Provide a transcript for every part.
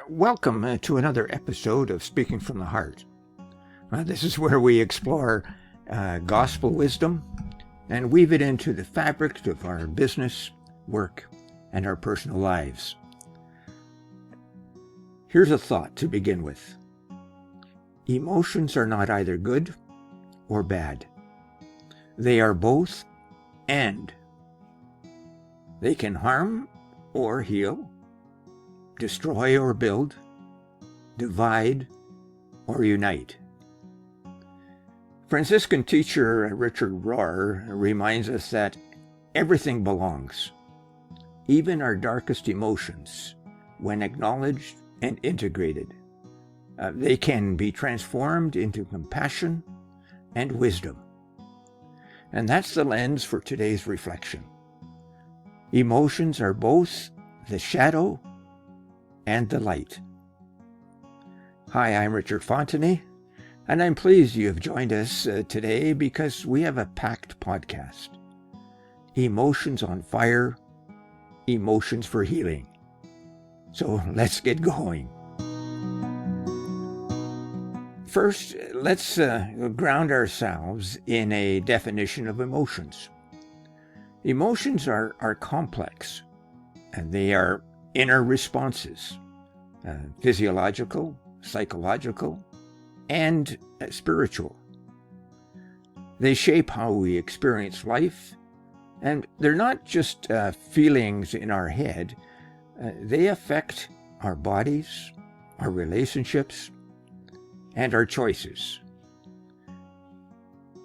Welcome to another episode of Speaking from the Heart. This is where we explore gospel wisdom and weave it into the fabric of our business, work, and our personal lives. Here's a thought to begin with. Emotions are not either good or bad. They are both and. They can harm or heal, destroy or build, divide or unite. Franciscan teacher Richard Rohr reminds us that everything belongs, even our darkest emotions, when acknowledged and integrated. They can be transformed into compassion and wisdom. And that's the lens for today's reflection. Emotions are both the shadow and the light. Hi, I'm Richard Fontenay, and I'm pleased you have joined us today because we have a packed podcast. Emotions on fire, emotions for healing. So let's get going. First, let's ground ourselves in a definition of emotions. Emotions are complex, and they are inner responses, physiological, psychological, and spiritual. They shape how we experience life, and they're not just feelings in our head. They affect our bodies, our relationships, and our choices.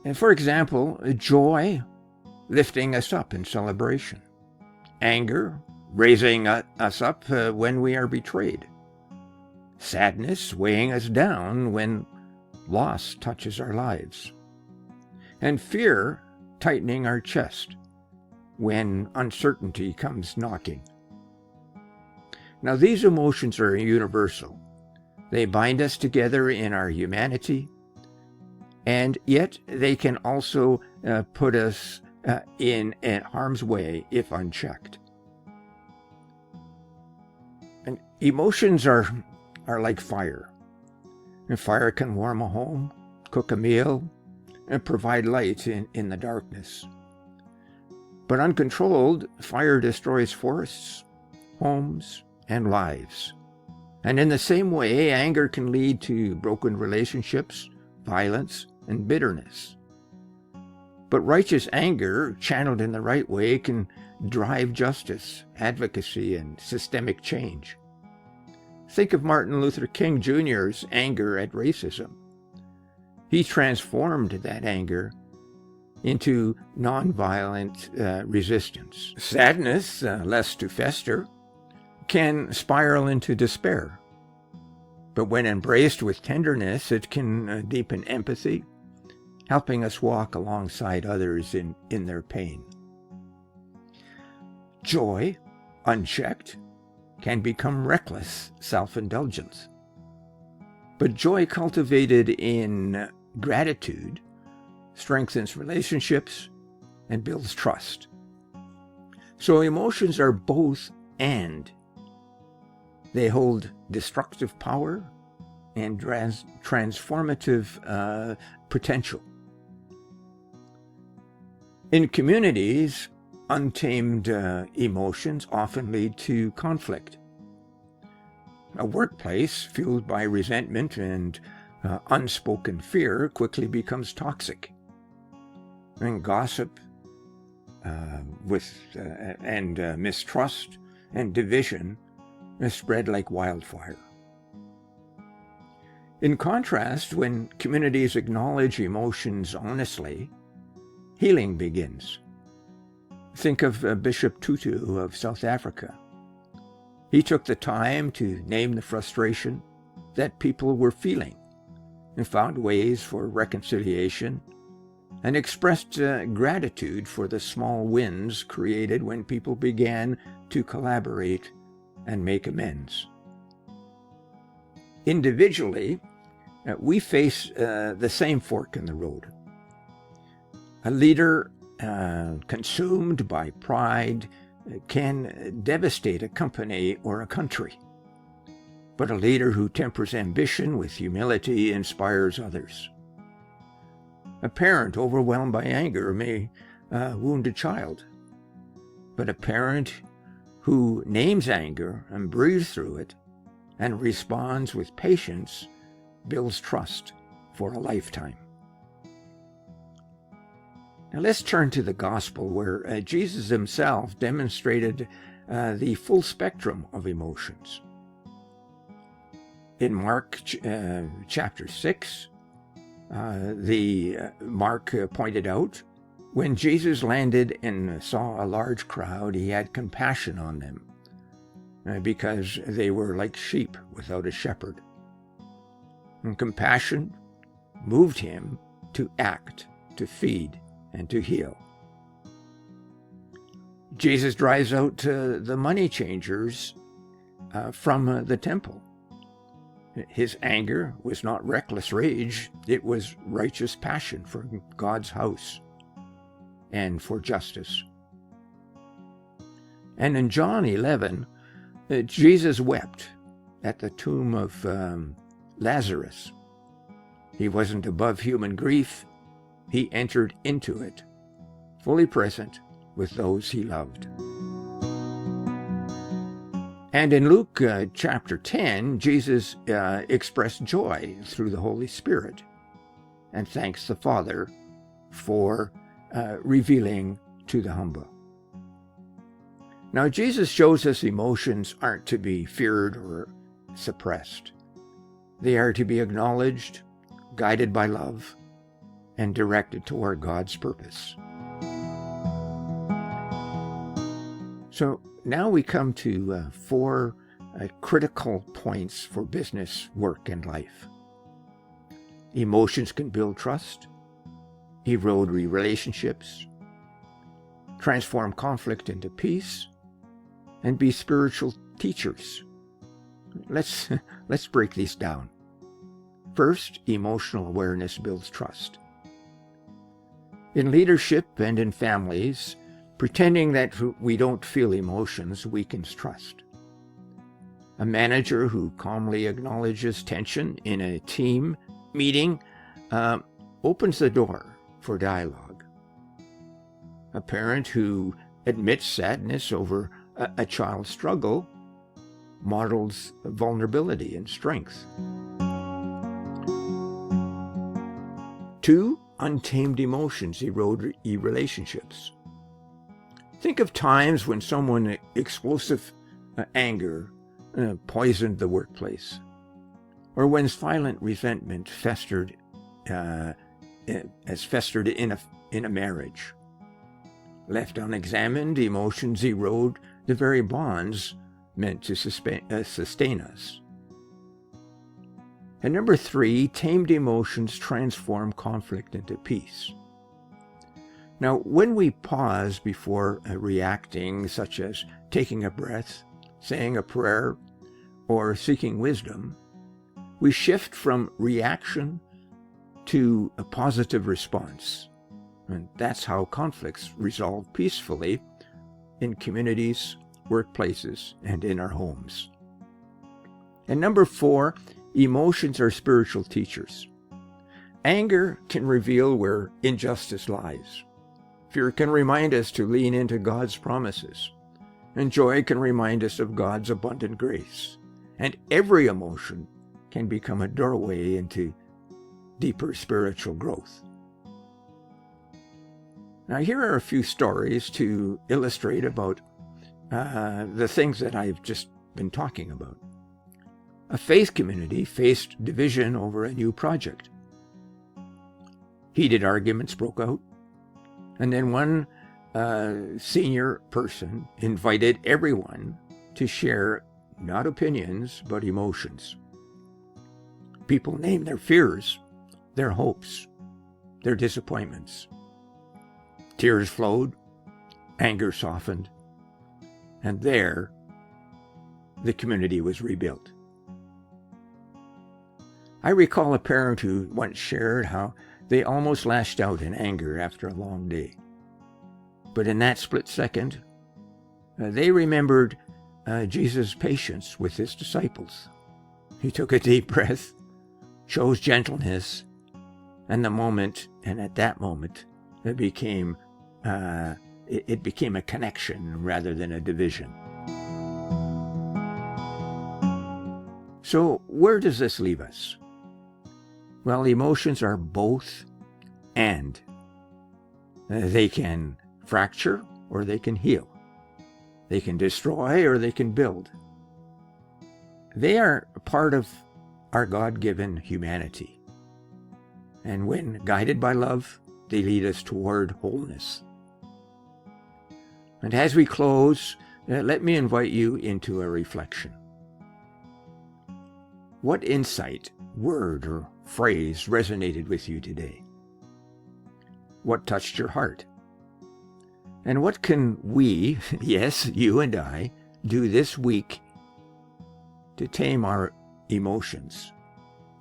And for example, joy, lifting us up in celebration. Anger, raising us up when we are betrayed. Sadness, weighing us down when loss touches our lives. And fear, tightening our chest when uncertainty comes knocking. Now, these emotions are universal. They bind us together in our humanity, and yet they can also put us in harm's way if unchecked. And emotions are like fire. And fire can warm a home, cook a meal, and provide light in the darkness. But uncontrolled, fire destroys forests, homes, and lives. And in the same way, anger can lead to broken relationships, violence, and bitterness. But righteous anger, channeled in the right way, can drive justice, advocacy, and systemic change. Think of Martin Luther King Jr.'s anger at racism. He transformed that anger into nonviolent resistance. Sadness, lest to fester, can spiral into despair. But when embraced with tenderness, it can deepen empathy, helping us walk alongside others in their pain. Joy, unchecked, can become reckless self-indulgence. But joy cultivated in gratitude strengthens relationships and builds trust. So emotions are both and. They hold destructive power and transformative potential. In communities, untamed emotions often lead to conflict. A workplace fueled by resentment and unspoken fear quickly becomes toxic. And gossip and mistrust and division spread like wildfire. In contrast, when communities acknowledge emotions honestly, healing begins. Think of Bishop Tutu of South Africa. He took the time to name the frustration that people were feeling and found ways for reconciliation and expressed gratitude for the small wins created when people began to collaborate and make amends. Individually, we face the same fork in the road. A leader consumed by pride can devastate a company or a country. but a leader who tempers ambition with humility inspires others. A parent overwhelmed by anger may wound a child, but a parent who names anger and breathes through it and responds with patience builds trust for a lifetime. Now let's turn to the gospel, where Jesus himself demonstrated the full spectrum of emotions. In Mark chapter 6, Mark pointed out, when Jesus landed and saw a large crowd, he had compassion on them because they were like sheep without a shepherd. And compassion moved him to act, to feed, and to heal. Jesus drives out the money changers from the temple. His anger was not reckless rage, it was righteous passion for God's house and for justice. And in John 11, Jesus wept at the tomb of Lazarus. He wasn't above human grief. He entered into it, fully present with those he loved. And in Luke chapter 10, Jesus expressed joy through the Holy Spirit and thanks the Father for revealing to the humble. Now, Jesus shows us emotions aren't to be feared or suppressed. They are to be acknowledged, guided by love, and directed toward God's purpose. So now we come to 4 critical points for business, work, and life. Emotions can build trust, erode relationships, transform conflict into peace, and be spiritual teachers. Let's break these down. First, emotional awareness builds trust. In leadership and in families, pretending that we don't feel emotions weakens trust. A manager who calmly acknowledges tension in a team meeting opens the door for dialogue. A parent who admits sadness over a child's struggle models vulnerability and strength. 2, untamed emotions erode relationships. Think of times when someone's explosive anger poisoned the workplace, or when violent resentment festered in a marriage. Left unexamined, emotions erode the very bonds meant to sustain us. And number 3, tamed emotions transform conflict into peace. Now, when we pause before reacting, such as taking a breath, saying a prayer, or seeking wisdom, we shift from reaction to a positive response. And that's how conflicts resolve peacefully in communities, workplaces, and in our homes. And number 4, emotions are spiritual teachers. Anger can reveal where injustice lies. Fear can remind us to lean into God's promises. And joy can remind us of God's abundant grace. And every emotion can become a doorway into deeper spiritual growth. Now, here are a few stories to illustrate about the things that I've just been talking about. A faith community faced division over a new project. Heated arguments broke out, and then one senior person invited everyone to share not opinions, but emotions. People named their fears, their hopes, their disappointments. Tears flowed, anger softened, and there the community was rebuilt. I recall a parent who once shared how they almost lashed out in anger after a long day. But in that split second, they remembered Jesus' patience with his disciples He took a deep breath, chose gentleness, and at that moment, it became a connection rather than a division. So where does this leave us? Well, emotions are both and. They can fracture or they can heal. They can destroy or they can build. They are part of our God-given humanity. And when guided by love, they lead us toward wholeness. And as we close, let me invite you into a reflection. What insight, word, or phrase resonated with you today? What touched your heart? And what can we, yes, you and I, do this week to tame our emotions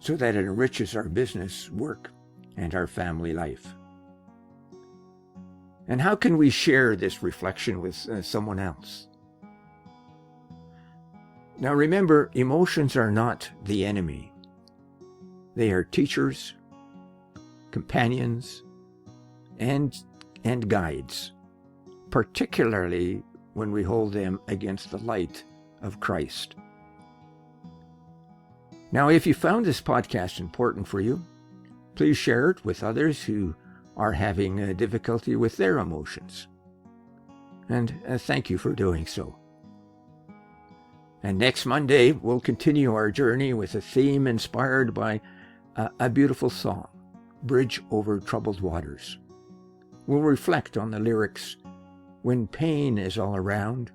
so that it enriches our business, work, and our family life? And how can we share this reflection with someone else? Now remember, emotions are not the enemy. They are teachers, companions, and guides, particularly when we hold them against the light of Christ. Now, if you found this podcast important for you, please share it with others who are having difficulty with their emotions. And thank you for doing so. And next Monday, we'll continue our journey with a theme inspired by a beautiful song, Bridge Over Troubled Waters. We'll reflect on the lyrics, "When pain is all around,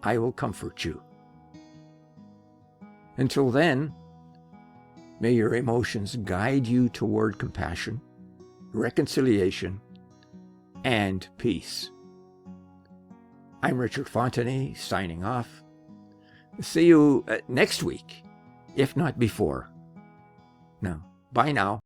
I will comfort you." Until then, may your emotions guide you toward compassion, reconciliation, and peace. I'm Richard Fontenay, signing off. See you next week, if not before. Now, bye now.